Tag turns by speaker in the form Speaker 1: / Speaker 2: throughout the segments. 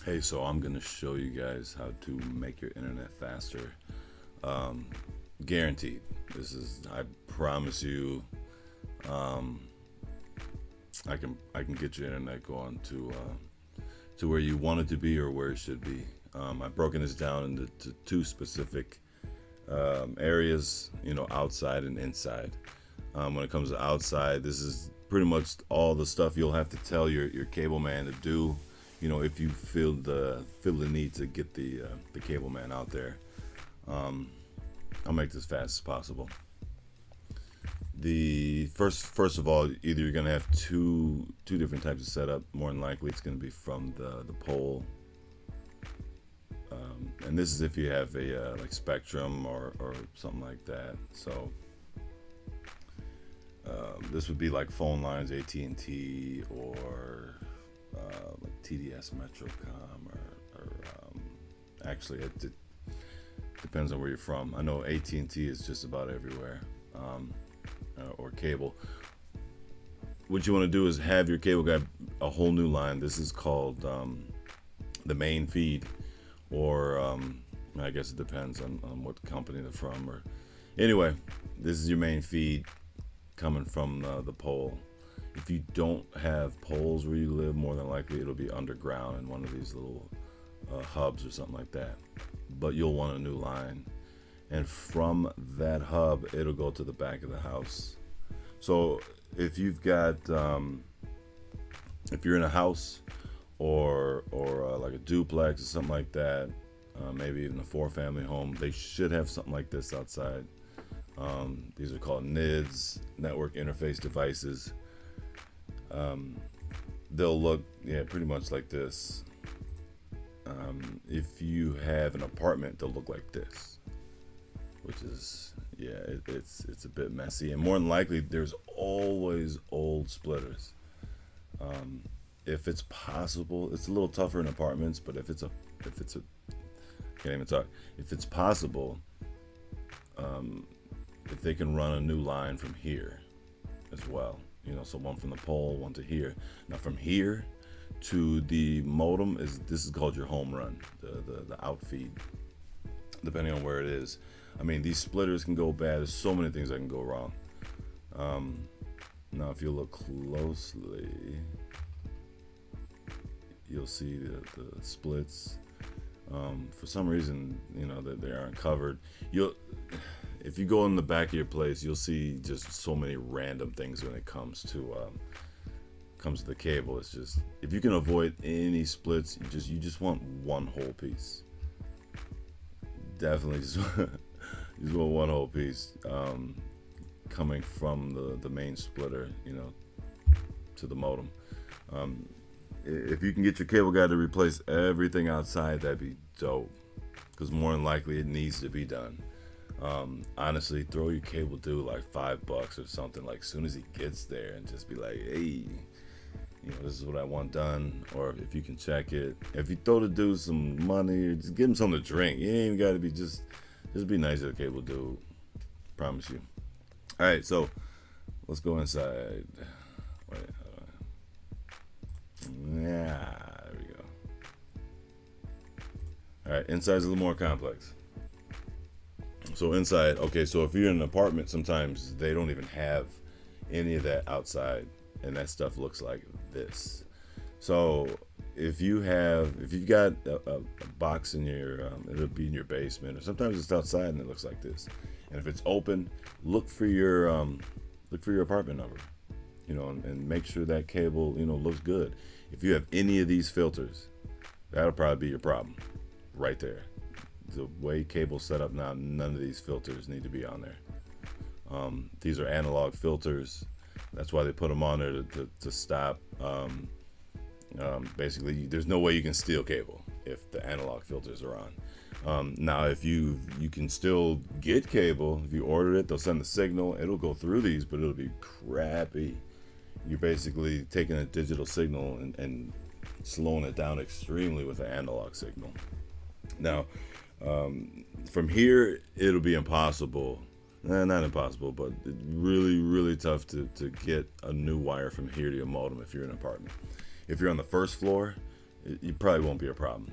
Speaker 1: Hey, so I'm gonna show you guys how to make your internet faster. Um, Guaranteed. I promise you, um, I can get your internet going to where you want it to be or where it should be. I've broken this down into two specific areas, outside and inside. When it comes to outside, this is pretty much all the stuff you'll have to tell your cable man to do. If you feel the need to get the cable man out there. Um, I'll make this fast as possible. The first of all, either you're gonna have two different types of setup. More than likely, it's gonna be from the pole, and this is if you have a like Spectrum or something like that. So this would be like phone lines, AT&T, or like TDS Metrocom, or actually it depends on where you're from. I know AT&T is just about everywhere, or cable. What you want to do is have your cable guy a whole new line. This is called the main feed, or I guess it depends on what company they're from. Or anyway, this is your main feed coming from the pole. If you don't have poles where you live, more than likely it'll be underground in one of these little hubs or something like that. But you'll want a new line, and from that hub, it'll go to the back of the house. So if you've got, if you're in a house or like a duplex or something like that, maybe even a four-family home, they should have something like this outside. These are called NIDs, network interface devices. They'll look, yeah, pretty much like this. If you have an apartment, they'll look like this, which is, yeah, it's a bit messy, and more than likely, there's always old splitters. If it's possible, it's a little tougher in apartments, but if it's a can't even talk. If it's possible, if they can run a new line from here as well, so one from the pole, one to here. Now from here to the modem this is called your home run, the outfeed, depending on where it is. I mean, these splitters can go bad. There's so many things that can go wrong. Now if you look closely, you'll see the splits. For some reason, that they aren't covered. If you go in the back of your place, you'll see just so many random things when it comes to the cable. It's just, if you can avoid any splits, you just want one whole piece. Definitely just just want one whole piece, coming from the main splitter, to the modem. If you can get your cable guy to replace everything outside, that'd be dope, because more than likely it needs to be done. Honestly, throw your cable dude like $5 or something, like as soon as he gets there, and just be like, hey, this is what I want done. Or if you can check it, if you throw the dude some money, or just give him something to drink. You ain't even gotta be just be nice to the cable dude. Promise you. All right, so let's go inside. Wait, yeah, there we go. All right, inside's a little more complex. So inside, okay, so if you're in an apartment, sometimes they don't even have any of that outside, and that stuff looks like this. So if you've got a box in your, it'll be in your basement, or sometimes it's outside and it looks like this. And if it's open, look for your apartment number, and make sure that cable, looks good. If you have any of these filters, that'll probably be your problem, right there. The way cable's set up now, none of these filters need to be on there. These are analog filters. That's why they put them on there to stop. Basically, there's no way you can steal cable if the analog filters are on. Now, if you can still get cable, if you order it, they'll send the signal. It'll go through these, but it'll be crappy. You're basically taking a digital signal and slowing it down extremely with an analog signal. Now, from here, it'll be impossible. Not impossible, but really, really tough to get a new wire from here to your modem if you're in an apartment. If you're on the first floor, it probably won't be a problem.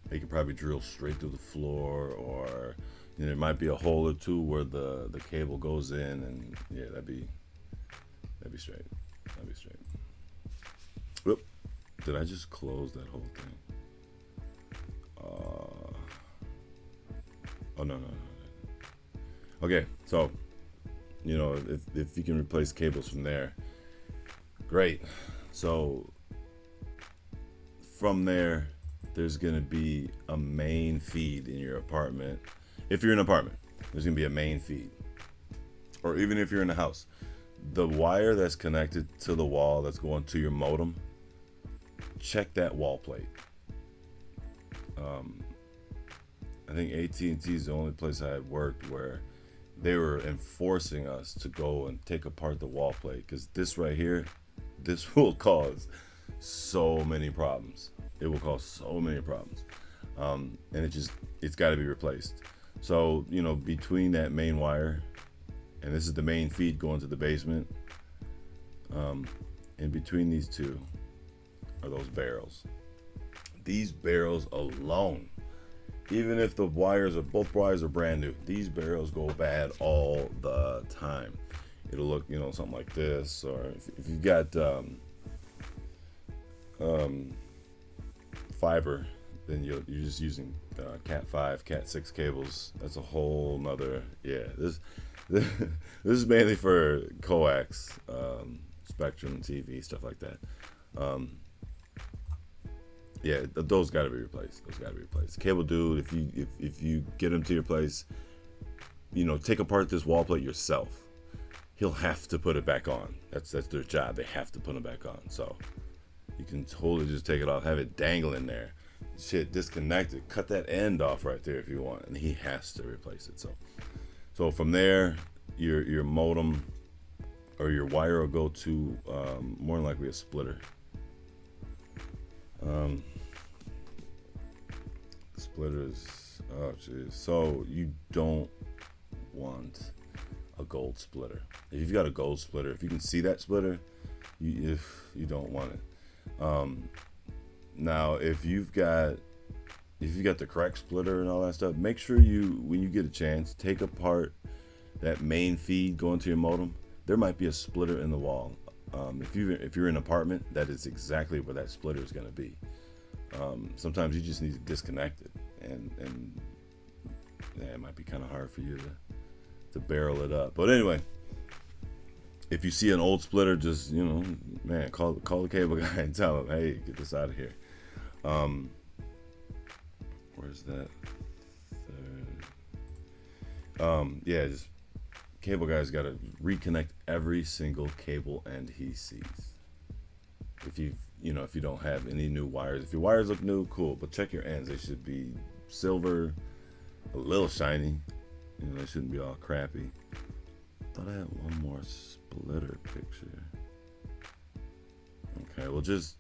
Speaker 1: They could probably drill straight through the floor, or there might be a hole or two where the cable goes in, and yeah, that'd be straight. That'd be straight. Whoop! Did I just close that whole thing? Oh no. Okay, so if you can replace cables from there, great. So from there, there's going to be a main feed in your apartment. If you're in an apartment, there's going to be a main feed. Or even if you're in a house, the wire that's connected to the wall that's going to your modem, check that wall plate. I think AT&T is the only place I had worked where they were enforcing us to go and take apart the wall plate, because this right here, this will cause so many problems. It will cause so many problems, and it's got to be replaced. So between that main wire, and this is the main feed going to the basement, in between these two are those barrels. These barrels alone, even if both wires are brand new, these barrels go bad all the time. It'll look something like this, or if you've got fiber, then you're just using Cat 5, Cat 6 cables. That's a whole nother, this is mainly for coax, Spectrum TV, stuff like that. Those got to be replaced. Cable dude, if you get him to your place, take apart this wall plate yourself. He'll have to put it back on. That's their job. They have to put it back on. So you can totally just take it off, have it dangling there. Shit, disconnect it, cut that end off right there if you want, and he has to replace it. So from there, your modem or your wire will go to more than likely a splitter. Splitters, oh jeez. So you don't want a gold splitter. If you've got a gold splitter, if you can see that splitter, you don't want it. Now if you've got the correct splitter and all that stuff, make sure when you get a chance, take apart that main feed going to your modem. There might be a splitter in the wall. If you're in an apartment, that is exactly where that splitter is going to be. Sometimes you just need to disconnect it, and it might be kind of hard for you to barrel it up. But anyway, if you see an old splitter, just call the cable guy and tell him, hey, get this out of here. Where's that third? Just cable guy's got to reconnect every single cable end he sees. If you don't have any new wires, if your wires look new, cool, but check your ends. They should be silver, a little shiny. They shouldn't be all crappy. Thought I had one more splitter picture. Okay, well, just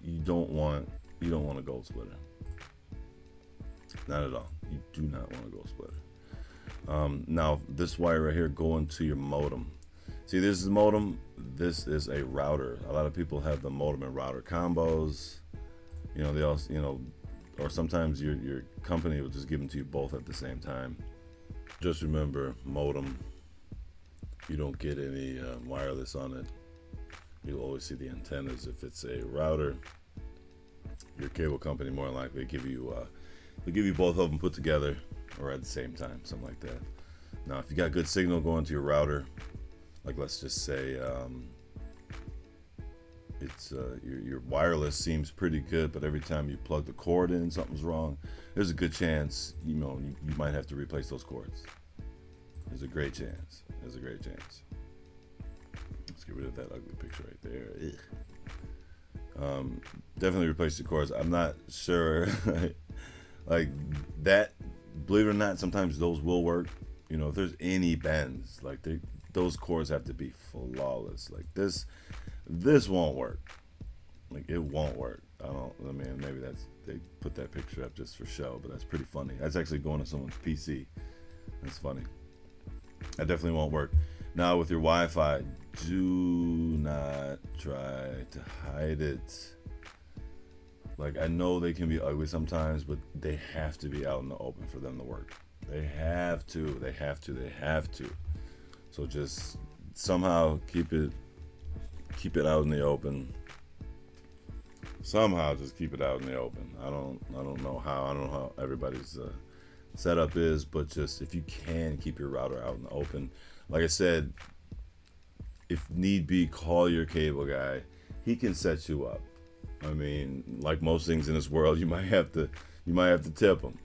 Speaker 1: you don't want a gold splitter. Not at all. You do not want a gold splitter. Now this wire right here going to your modem. See, this is the modem. This is a router. A lot of people have the modem and router combos. They also, or sometimes your company will just give them to you both at the same time. Just remember, modem, you don't get any wireless on it. You'll always see the antennas. If it's a router, your cable company more than likely give you they'll give you both of them put together or at the same time, something like that. Now, if you got good signal going to your router, like let's just say it's your wireless seems pretty good, but every time you plug the cord in, something's wrong. There's a good chance you might have to replace those cords. There's a great chance. Let's get rid of that ugly picture right there. Definitely replace the cords. I'm not sure. Like that, believe it or not, sometimes those will work. If there's any bends, like those cords have to be flawless. Like this won't work. Like it won't work. Maybe they put that picture up just for show, but that's pretty funny. That's actually going to someone's PC. That's funny. That definitely won't work. Now with your Wi-Fi, do not try to hide it. Like, I know they can be ugly sometimes, but they have to be out in the open for them to work. They have to. They have to. They have to. So just somehow keep it out in the open. Somehow just keep it out in the open. I don't know how. I don't know how everybody's setup is, but just if you can keep your router out in the open, like I said, if need be, call your cable guy. He can set you up. I mean, like most things in this world, you might have to tip him,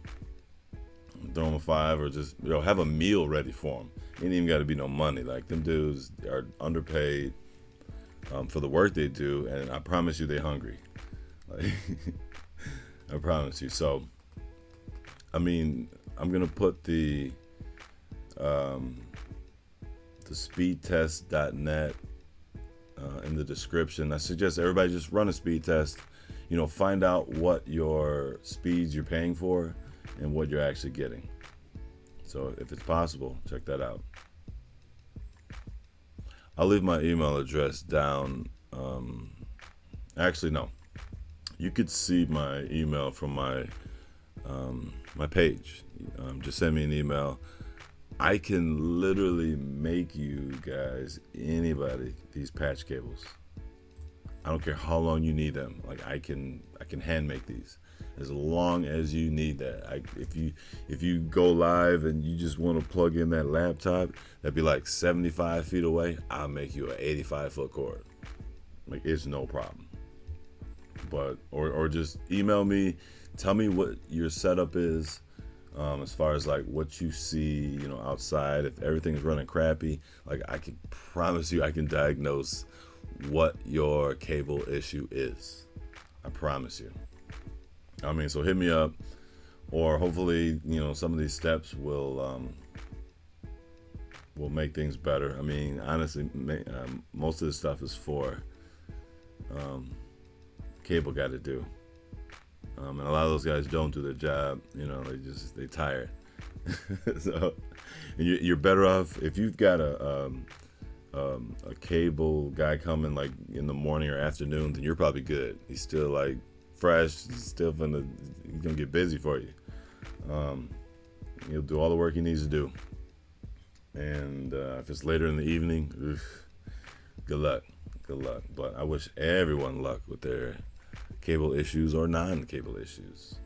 Speaker 1: throw him a five, or just have a meal ready for him. Ain't even got to be no money. Like, them dudes are underpaid for the work they do, and I promise you, they hungry. Like, I promise you. So, I mean, I'm gonna put the speedtest.net in the description. I suggest everybody just run a speed test. Find out what your speeds you're paying for and what you're actually getting. So if it's possible, check that out. I'll leave my email address down. Actually, no. You could see my email from my page. Just send me an email. I can literally make you guys, anybody, these patch cables. I don't care how long you need them. Like, I can hand make these as long as you need that. If you go live and you just want to plug in that laptop that'd be like 75 feet away, I'll make you an 85-foot cord. Like, it's no problem. But or just email me, tell me what your setup is. As far as like what you see, outside, if everything's running crappy, like, I can promise you I can diagnose what your cable issue is. I promise you. I mean, so hit me up, or hopefully, some of these steps will make things better. I mean, honestly, most of this stuff is for cable guy to do. And a lot of those guys don't do their job. They tired. So, and you're better off if you've got a cable guy coming like in the morning or afternoon. Then you're probably good. He's still like fresh. He's gonna get busy for you. He'll do all the work he needs to do. And if it's later in the evening, good luck. But I wish everyone luck with their cable issues or non-cable issues.